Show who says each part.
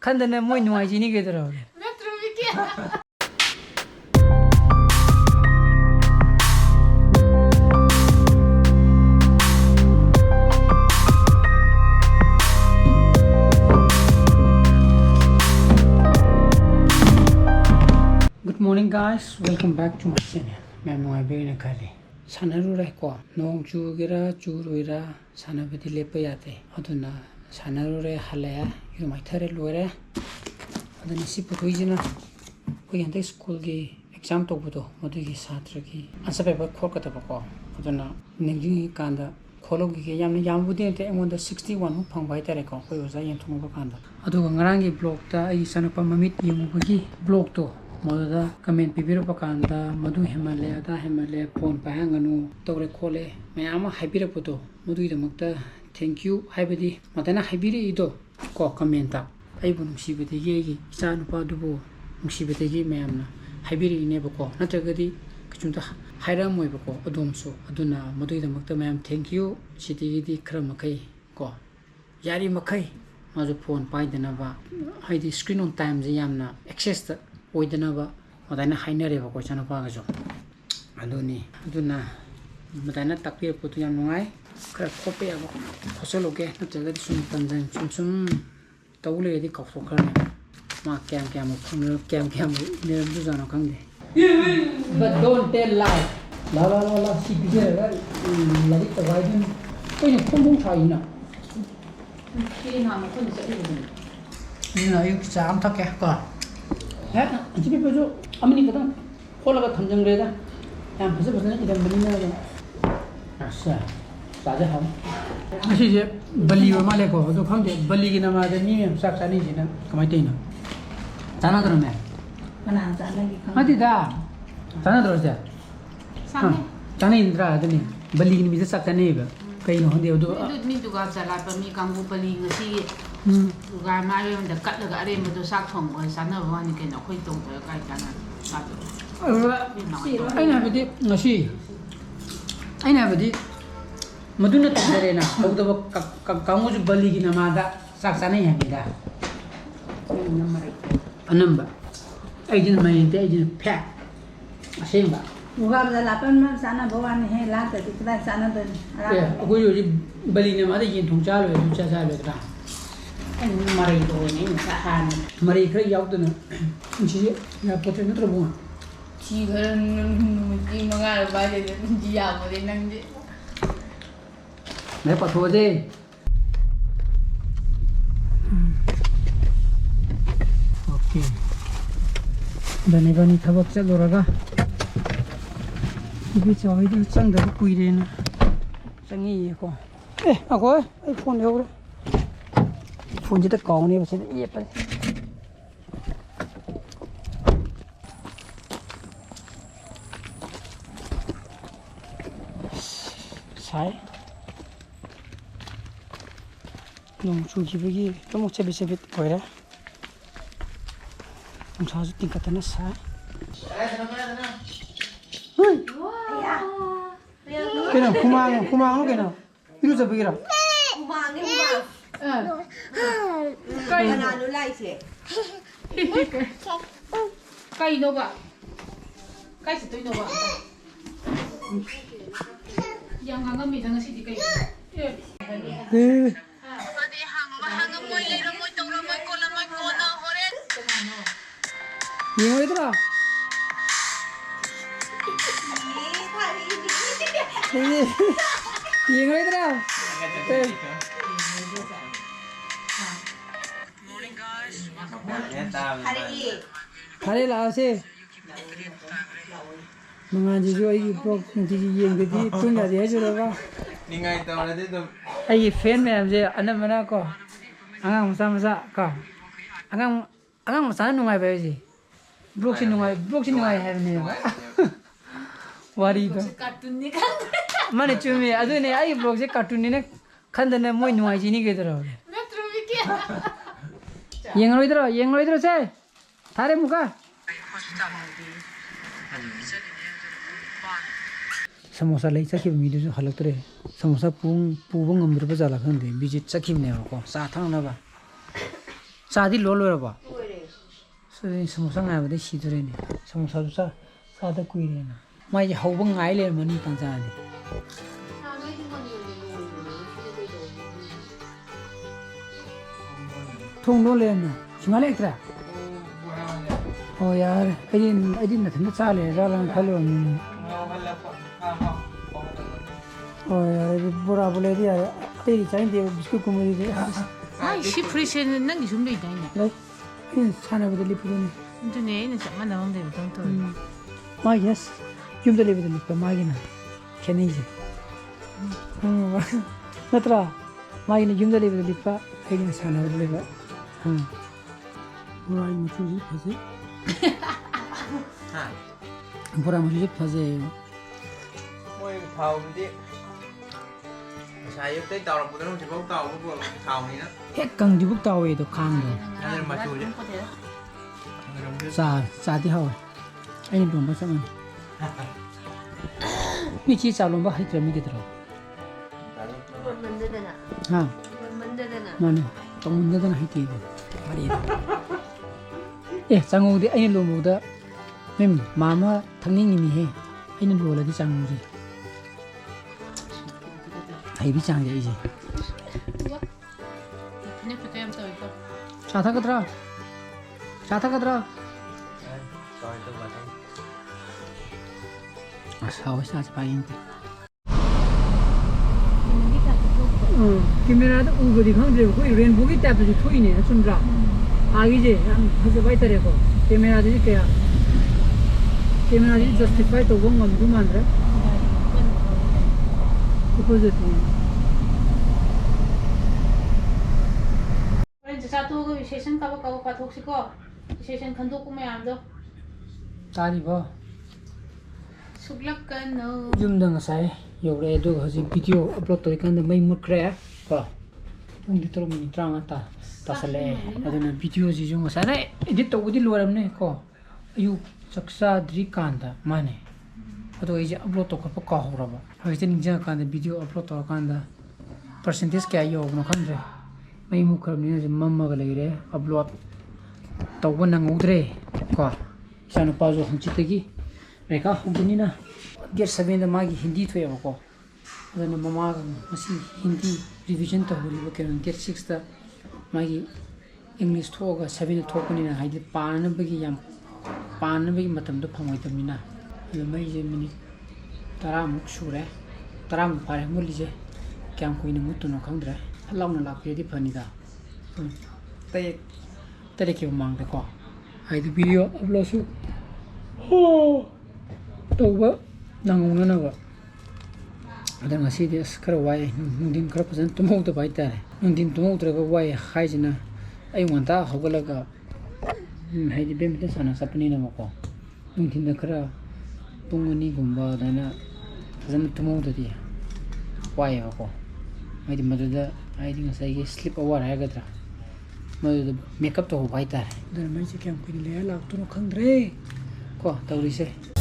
Speaker 1: 칸데네 뭐 누아지니 게더라. Good morning guys, welcome back to my channel. I'm Mirang-Mahum channel. Sanaru ko nong chugira churuira sanabati lepa yate. Aduna sanaru halaya yu mai thare loire. Aduna si putuijina ko yante school gi exam to budo modu gi satra gi answer paper khokata ko. Aduna ningji kanda khologi gi yamni yambudi te emonda 61 mu phangbai tare ko ko yosa yen thungo kanda. Adu ngarang gi blog ta ai sanapa mamit yemu gi blog to Moda comment pibiro pakanda madu Himalaya phone pahanganu tore khole mayama haibira poto madu idamakta thank you haibadi matana haibiri ido ko comment ta aibu nungsibati gi isa nupa dubo nungsibati gi mayamna haibiri ne bako natragadi kachunta haira moi bako adomso aduna madu idamakta mayam thank you siti di kramakai ko yari makai mazu phone paidana ba haidi screen on time je yamna access ta oidanaba madana hainareba ko chana pagajo aduni aduna madana takpir putu yam nungai kra khope aba khosologe natjaga sum panjang sum tawle di kafokane ma kyam ne du jana khangde but don't tell lie la si bigera la dik tawaidin ko ni khomung thaina ki na ma khon se ni na yuk sam thake ka है जिबे पे जो अमनी कदम खोला का थंजंग रेगा याम फसे फसे इधर बनी ना जो अच्छा साजा हम इसी जे बली और माले को जो खंदे बली की नाम आदे नी में साक सानी जिना कमाई तेना जाना करो मैं मना जाना की मती दा जाना दरो से साने जाने इंद्रा आदनी बली की मिसे साक सानी बे कई न होंदे दो
Speaker 2: मी दुगा चला प मी कांगु बली ngasi दुगा मारे म द कट लगा अरे म दो साक थोंग ओ साना वानी के न खोई तोंग द काई जाना सादो
Speaker 1: अइना बदि ngasi अइना बदि मदुना तरेना होदब कांगु जु बली की नमादा साक साने हबिदा number अनंबा एजन माइते एजन fake असेंबा
Speaker 3: Muga lapan man sana bawa ni he la ta kita sana dan
Speaker 1: aku yo beli ni mada yin thong cha lo cha cha lo ta an mari do ni sa han mari khre yaw tu na chi ya pote na tro bu
Speaker 3: chi gar ki maga ba de ji ya mo de nang de
Speaker 1: me pa tho de okay dani bani thabak cha lo raga 이게 저희도 짱다 꾸이래나 짱이 이거 아고 이 폰 해오래 폰 진짜 까오네 벌써 예뻐 살 너무 조기백이 좀 채비채비 보이래 좀 자주 띵까다나 살 Kena kumang kena. Iru sa bigira.
Speaker 3: kumang ni kumang
Speaker 2: kai
Speaker 3: na lu lai se
Speaker 2: kai no ba kai se toi no ba yang hanga mi dang si di kai ade hanga moi le ro moi tong ro moi ko na hore
Speaker 1: Yung ito na. Yung ito na.
Speaker 4: Morning guys.
Speaker 1: Hari lah sih. Mengaji juga ini blog nanti yang jadi tunda dia juga kan.
Speaker 4: Ningai tahu nanti tu.
Speaker 1: Ayi fan macam je, anda mana ko? Angang masa ko. Angang masa nungai apa sih? Blog sih nungai have ni. Wari tu.
Speaker 2: cartoon ni kan
Speaker 1: Mana cumi? Aduh ni ayi blog sih cartoon ni nak kan dah mau nungai sini gitu loh.
Speaker 2: metro wiki
Speaker 1: Yang lo itu sih. Tarik muka. Samosa lai sakhi mi du halak tre samosa pung pubung ngamur pa jala khande biji sakhi ne ko sa thang na ba चादी लो लो रबा
Speaker 3: ꯂꯣꯏꯔꯦ
Speaker 1: समोसा ngꯥꯏꯕꯗ 시들이네 समो사도 사다 꾸이래나 마이 하우방 ngꯥꯏ 레르머니 칸자니 통 놀래나 중간에 있더라 यार अजी Nathan चाले जालन खलो यार बुरा बोले यार तेरी चाहिए दे बिस्कुट को मुझे दे
Speaker 2: 아이 시프리시는 난게 좀 있다 있네.
Speaker 1: ले इन खाना बदली पुरोने
Speaker 2: 근데 얘는 잠만 나오면 되면 또.
Speaker 1: 마 यस यूं बदली पर मागी ना खेने जी नत्रा मागी ने यूं बदली पर हेगिन खाना बदली पर बुरा मुझे फसे बुरा मुझे फसे
Speaker 4: môi thầu đi xài cái tàu là một tàu chỉ có tàu của thầu này đó
Speaker 1: 핵 강지북 따위도 강도
Speaker 4: 나는 맞추지
Speaker 1: 싸디 하오 아니 좀 봐서만 미치 잡론 봐 하이트라 미게더라
Speaker 3: 만들잖아
Speaker 1: 아
Speaker 3: 만들잖아
Speaker 1: 나네 좀 문제는 하이티 말이 예 장우디 아니 로모다 님 마마 당닝님이 해 아니 로라디 장우디 아이비 장게 이제
Speaker 2: 그냥 그때 한번 또 이거.
Speaker 1: 자타가더라
Speaker 4: rồi tôi vào đây
Speaker 1: 아사오 사지 바인데 카메라도 우거디 강제 거의 렌보기 때도 토이네 좀라 아기제 하자 바이터레고 카메라도 이렇게야 카메라도 저스티파이 또 뭔가 누만데 그거지
Speaker 2: 이제 자토가 세션 까고 파톡시고 세션 간도고 매암도
Speaker 1: 따리버
Speaker 2: 숙락간노
Speaker 1: 줌다 ngасai yore do haji video upload to kan mai mukre ko pung ditro mini tranga ta sale aduna video ji jung ngasa na edit to udi loram ne ko ayu saksa dri kanda mane ado ije upload to ko ko horaba haji ninja kan video upload to kan da percentage kya yo no khamre mai mukre ni je mamma ga leire upload to wona ngudre ko sanu pazo hungchitegi रेखा हुंदनी ना gate 7 the मागी हिंदी थोय बको अदन mama मसी Hindi revision तो होली बके gate 6 the मागी English थोगा 7 the थोकनी ना हाइदे पान बगी याम पान बगी मतम दो फंगोय तमिना अद मई जे मिनी 10 मुक सुरे 10 मुक फारे मुली जे क्याम कोइने मुतु न खंद्रे लाउन लापेदि फनिदा तरे के मांग दे को हाइदे वीडियो अपलोड सु तौबा नांगौननबा अदा ngasiदि खरा वाय नुंदिन खरा फजन तुमौद बाय तारे नुंदिन तुमौद्रगा वाय हाइजना आई वंता हगलगा हाइदि बेमिते साना सपनी नमको नुंदिन खरा पुंगनी गुंबा दाना फजन तुमौददि वाय बको हाइदि मदुदा हाइदि ngसाइगे स्लीप ओवर हायगद्रा मदुदा मेकअप तो बाय तारे दर मैसे क्याम कुनि ले लाक्तुनो खंद्रे को तौरिसे